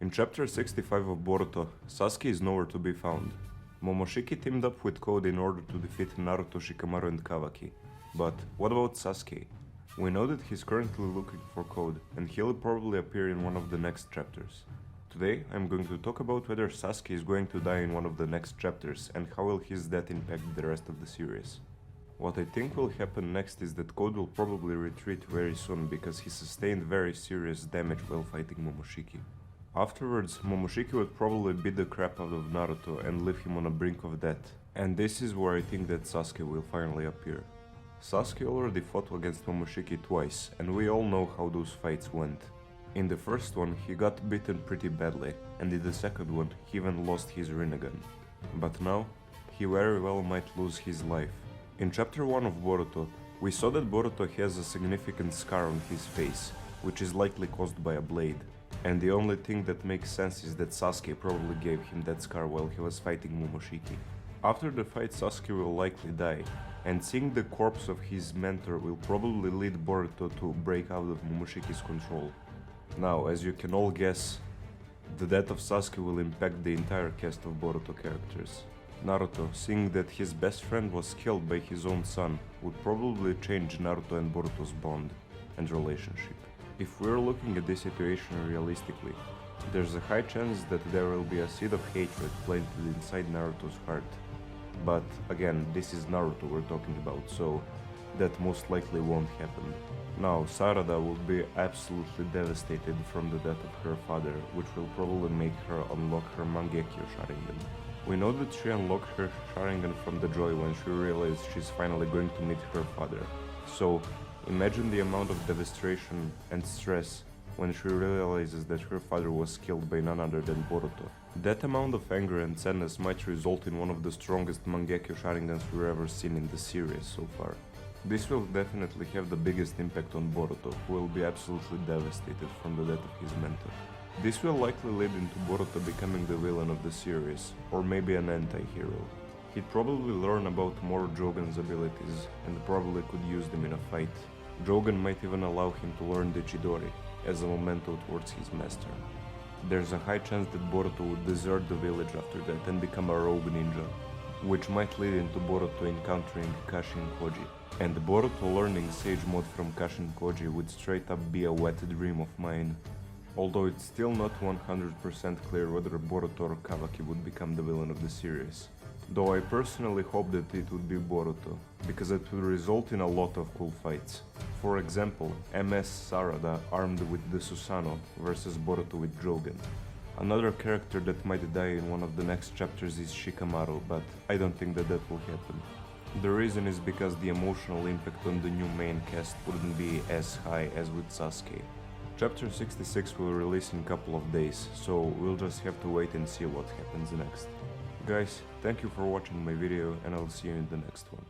In chapter 65 of Boruto, Sasuke is nowhere to be found. Momoshiki teamed up with Code in order to defeat Naruto, Shikamaru and Kawaki. But what about Sasuke? We know that he's currently looking for Code, and he'll probably appear in one of the next chapters. Today, I'm going to talk about whether Sasuke is going to die in one of the next chapters and how will his death impact the rest of the series. What I think will happen next is that Code will probably retreat very soon because he sustained very serious damage while fighting Momoshiki. Afterwards, Momoshiki would probably beat the crap out of Naruto and leave him on the brink of death, and this is where I think that Sasuke will finally appear. Sasuke already fought against Momoshiki twice, and we all know how those fights went. In the first one, he got beaten pretty badly, and in the second one, he even lost his Rinnegan. But now, he very well might lose his life. In chapter 1 of Boruto, we saw that Boruto has a significant scar on his face, which is likely caused by a blade. And the only thing that makes sense is that Sasuke probably gave him that scar while he was fighting Momoshiki. After the fight, Sasuke will likely die, and seeing the corpse of his mentor will probably lead Boruto to break out of Momoshiki's control. Now, as you can all guess, the death of Sasuke will impact the entire cast of Boruto characters. Naruto, seeing that his best friend was killed by his own son, would probably change Naruto and Boruto's bond and relationship. If we're looking at this situation realistically, there's a high chance that there will be a seed of hatred planted inside Naruto's heart. But again, this is Naruto we're talking about, so that most likely won't happen. Now, Sarada will be absolutely devastated from the death of her father, which will probably make her unlock her Mangekyo Sharingan. We know that she unlocked her Sharingan from the joy when she realized she's finally going to meet her father. So, imagine the amount of devastation and stress when she realizes that her father was killed by none other than Boruto. That amount of anger and sadness might result in one of the strongest Mangekyo Sharingans we've ever seen in the series so far. This will definitely have the biggest impact on Boruto, who will be absolutely devastated from the death of his mentor. This will likely lead into Boruto becoming the villain of the series, or maybe an anti-hero. He'd probably learn about more Jogen's abilities, and probably could use them in a fight. Jogen might even allow him to learn the Chidori, as a memento towards his master. There's a high chance that Boruto would desert the village after that and become a rogue ninja, which might lead into Boruto encountering Kashin Koji. And Boruto learning Sage Mode from Kashin Koji would straight up be a wet dream of mine. Although it's still not 100% clear whether Boruto or Kawaki would become the villain of the series. Though I personally hope that it would be Boruto, because it would result in a lot of cool fights. For example, MS Sarada armed with the Susanoo versus Boruto with Jogen. Another character that might die in one of the next chapters is Shikamaru, but I don't think that will happen. The reason is because the emotional impact on the new main cast wouldn't be as high as with Sasuke. Chapter 66 will release in a couple of days, so we'll just have to wait and see what happens next. Guys, thank you for watching my video and I'll see you in the next one.